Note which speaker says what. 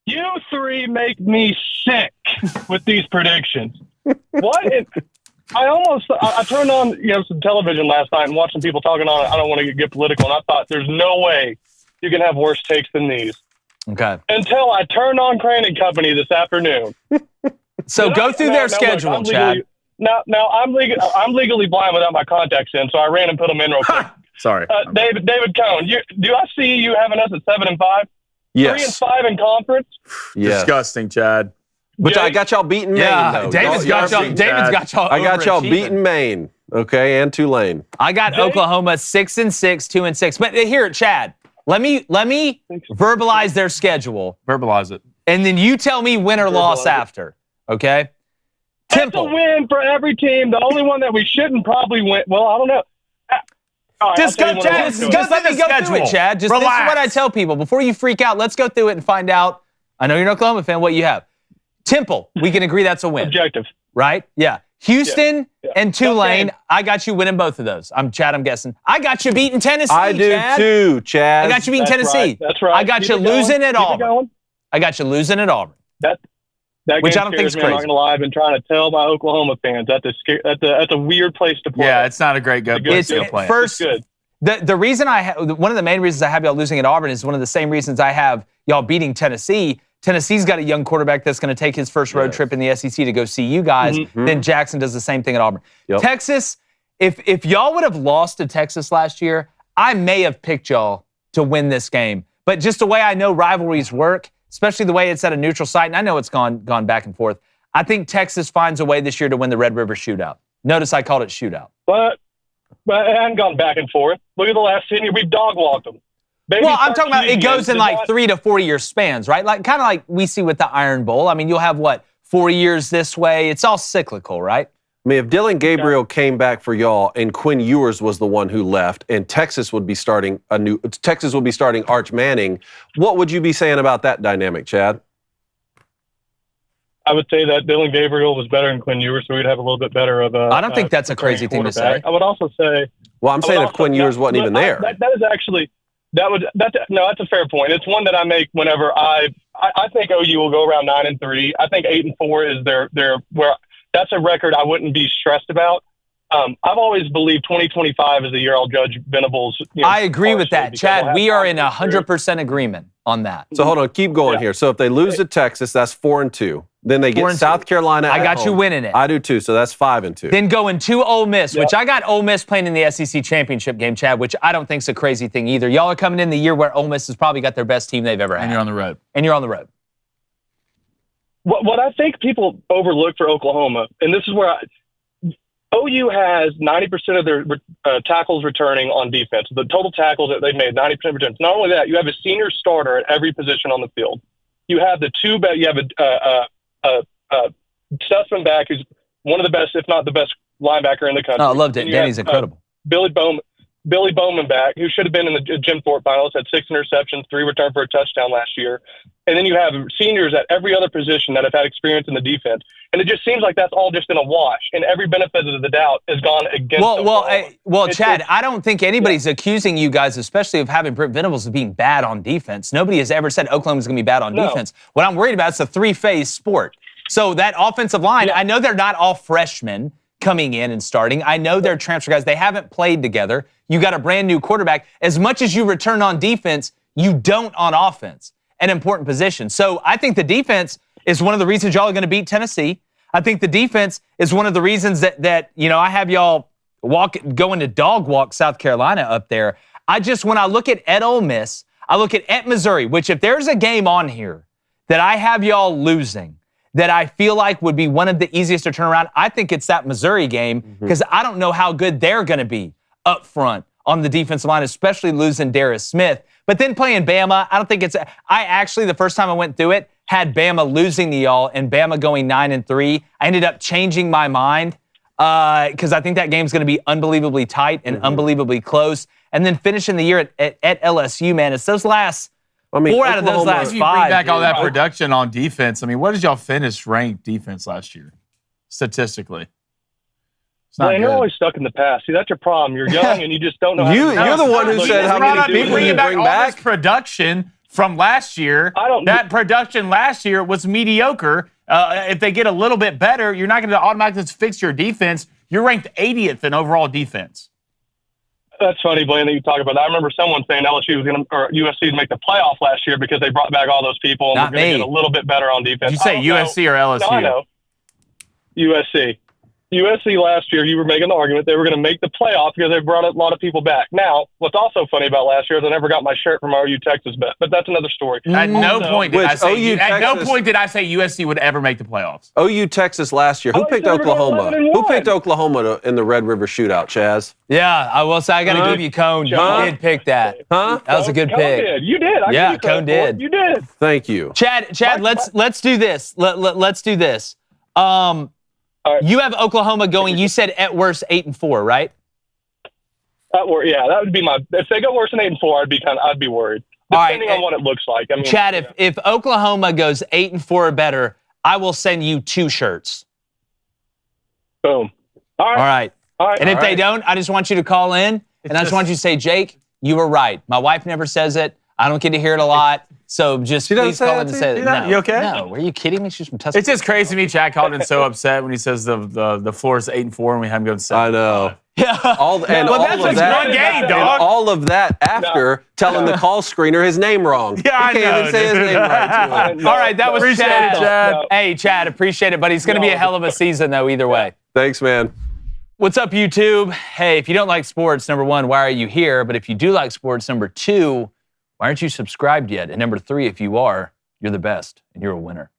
Speaker 1: You three make me sick with these predictions. What? I turned on some television last night and watched some people talking on it. I don't want to get political, and I thought there's no way you can have worse takes than these.
Speaker 2: Okay.
Speaker 1: Until I turned on Crain and Company this afternoon.
Speaker 2: So go through their schedule,
Speaker 1: look,
Speaker 2: Chad.
Speaker 1: Now I'm legally blind without my contacts in, so I ran and put them in real quick.
Speaker 3: Sorry,
Speaker 1: David Cohn. Do I see you having us at 7-5?
Speaker 3: Yes.
Speaker 1: 3-5 in conference.
Speaker 3: Yes. Disgusting, Chad.
Speaker 4: But I got y'all beating Maine, though.
Speaker 2: David's got y'all.
Speaker 4: I got y'all beating Maine, okay, and Tulane.
Speaker 2: I got Oklahoma 6-6, 2-6. But here, Chad, let me verbalize their schedule.
Speaker 3: Verbalize it.
Speaker 2: And then you tell me win or loss after, okay? Temple.
Speaker 1: That's a win for every team. The only one that we shouldn't probably win. Well, I don't know. Right,
Speaker 2: just let me go through it, Chad. This is what I tell people. Before you freak out, let's go through it and find out. I know you're an Oklahoma fan, what you have. Temple, we can agree that's a win.
Speaker 1: Objective.
Speaker 2: Right? Yeah. Houston and Tulane, I got you winning both of those. I'm guessing. I got you beating Tennessee,
Speaker 4: I do
Speaker 2: Chad.
Speaker 4: too, Chad.
Speaker 2: I got you beating Tennessee.
Speaker 1: That's right.
Speaker 2: I got you losing at Auburn. I got you losing at Auburn.
Speaker 1: That
Speaker 2: which
Speaker 1: game
Speaker 2: I don't think is
Speaker 1: me.
Speaker 2: crazy.
Speaker 1: I'm not going to lie. I've been trying to tell my Oklahoma fans that's a weird place to play.
Speaker 3: Yeah, it's not a great place to play.
Speaker 2: First,
Speaker 1: it's good.
Speaker 2: The reason one of the main reasons I have y'all losing at Auburn is one of the same reasons I have y'all beating Tennessee. Tennessee's got a young quarterback that's going to take his first road trip in the SEC to go see you guys.
Speaker 4: Mm-hmm.
Speaker 2: Then Jackson does the same thing at Auburn.
Speaker 4: Yep.
Speaker 2: Texas, if y'all would have lost to Texas last year, I may have picked y'all to win this game. But just the way I know rivalries work, especially the way it's at a neutral site, and I know it's gone back and forth, I think Texas finds a way this year to win the Red River Shootout. Notice I called it shootout.
Speaker 1: But it hasn't gone back and forth. Look at the last 10 years. We've dog-walked them.
Speaker 2: Well, I'm talking about it goes in like 3 to 4 year spans, right? Like kind of like we see with the Iron Bowl. I mean, you'll have 4 years this way. It's all cyclical, right?
Speaker 4: I mean, if Dylan Gabriel came back for y'all and Quinn Ewers was the one who left and Texas would be starting Arch Manning, what would you be saying about that dynamic, Chad?
Speaker 1: I would say that Dylan Gabriel was better than Quinn Ewers, so we'd have a little bit better of a.
Speaker 2: I don't think that's a crazy thing to say.
Speaker 1: I would also say.
Speaker 4: Well, I'm saying if Quinn Ewers wasn't even there.
Speaker 1: That is actually. That's a fair point. It's one that I make whenever I think OU will go around 9-3. I think 8-4 is their where that's a record I wouldn't be stressed about. I've always believed 2025 is the year I'll judge Venables.
Speaker 2: I agree with that, Chad. We are in 100% agreement on that.
Speaker 4: So hold on, keep going here. So if they lose to Texas, that's 4-2. Then they get South Carolina.
Speaker 2: I got you winning it.
Speaker 4: I do too. So that's 5-2.
Speaker 2: Then going to Ole Miss, which I got Ole Miss playing in the SEC championship game, Chad, which I don't think is a crazy thing either. Y'all are coming in the year where Ole Miss has probably got their best team they've ever had.
Speaker 3: And you're on the road.
Speaker 1: What I think people overlook for Oklahoma, and this is where OU has 90% of their tackles returning on defense. The total tackles that they've made, 90% returns. Not only that, you have a senior starter at every position on the field. You have you have a Stutzman back who's one of the best, if not the best, linebacker in the country.
Speaker 2: Oh, I loved it. Danny's incredible.
Speaker 1: Billy Bowman back, who should have been in the Jim Thorpe finals, had 6 interceptions, 3 returned for a touchdown last year. And then you have seniors at every other position that have had experience in the defense. And it just seems like that's all just in a wash. And every benefit of the doubt has gone against
Speaker 2: Well, Chad, I don't think anybody's accusing you guys, especially of having Brent Venables, of being bad on defense. Nobody has ever said Oklahoma's going to be bad on defense. What I'm worried about is a 3-phase sport. So that offensive line, I know they're not all freshmen coming in and starting. I know they're transfer guys. They haven't played together. You got a brand new quarterback. As much as you return on defense, you don't on offense, an important position. So I think the defense is one of the reasons y'all are going to beat Tennessee. I think the defense is one of the reasons that I have y'all going to dog walk South Carolina up there. When I look at Ole Miss, I look at Missouri, which if there's a game on here that I have y'all losing, that I feel like would be one of the easiest to turn around, I think it's that Missouri game because I don't know how good they're going to be up front on the defensive line, especially losing Darius Smith. But then playing Bama, I don't think I actually, the first time I went through it, had Bama losing to y'all and Bama going 9-3. I ended up changing my mind because I think that game's going to be unbelievably tight and unbelievably close. And then finishing the year at LSU, man, it's those last 4 out of those last 5.
Speaker 3: If you bring back all that production on defense, I mean, what did y'all finish ranked defense last year, statistically?
Speaker 1: Man, you're always stuck in the past. See, that's your problem. You're young and you just don't know.
Speaker 4: You're the one who said how many people you bring back.
Speaker 3: Production from last year. That production last year was mediocre. If they get a little bit better, you're not going to automatically fix your defense. You're ranked 80th in overall defense.
Speaker 1: That's funny, Blaine, that you talk about that. I remember someone saying LSU was going to, or USC would make the playoff last year because they brought back all those people and were going to get a little bit better on defense.
Speaker 3: Did you say USC or LSU?
Speaker 1: No, I know. USC. USC last year, you were making the argument they were going to make the playoff because they brought a lot of people back. Now, what's also funny about last year is I never got my shirt from our OU Texas bet, but that's another story.
Speaker 3: At no point did I say USC would ever make the playoffs.
Speaker 4: OU Texas last year. Who picked Oklahoma? Who picked Oklahoma in the Red River Shootout, Chaz?
Speaker 2: Yeah, I will say I got to give you Cone. You did pick that.
Speaker 4: Huh?
Speaker 2: That was a good pick.
Speaker 1: Did. You did.
Speaker 2: Yeah, Cone did.
Speaker 1: You did.
Speaker 4: Thank you.
Speaker 2: Chad, let's do this. Let's do this.
Speaker 1: Right.
Speaker 2: You have Oklahoma going, you said at worst 8-4, right?
Speaker 1: Yeah, that would be my. If they go worse than 8-4, I'd be worried. Depending on what it looks like. I mean,
Speaker 2: Chad, if Oklahoma goes 8-4 or better, I will send you 2 shirts.
Speaker 1: Boom. All right.
Speaker 2: And if they don't, I just want you to call in, and I just want you to say, Jake, you were right. My wife never says it. I don't get to hear it a lot. So just please call in and say that. No,
Speaker 3: you okay?
Speaker 2: No, are you kidding me? She's from Tuscaloosa.
Speaker 3: It's just crazy to me. Chad Calden's so upset when he says the floor is 8-4 and we have him going 7.
Speaker 4: I know.
Speaker 2: Yeah.
Speaker 4: All of that.
Speaker 3: One game, dog.
Speaker 4: All of that after telling the call screener his name wrong.
Speaker 3: Yeah,
Speaker 4: he can't even say his name right.
Speaker 2: All right, that was
Speaker 3: Chad.
Speaker 2: Chad. Hey, Chad, appreciate it, buddy. It's going to be a hell of a season, though, either way.
Speaker 4: Thanks, man.
Speaker 2: What's up, YouTube? Hey, if you don't like sports, number 1, why are you here? But if you do like sports, number 2, why aren't you subscribed yet? And number 3, if you are, you're the best and you're a winner.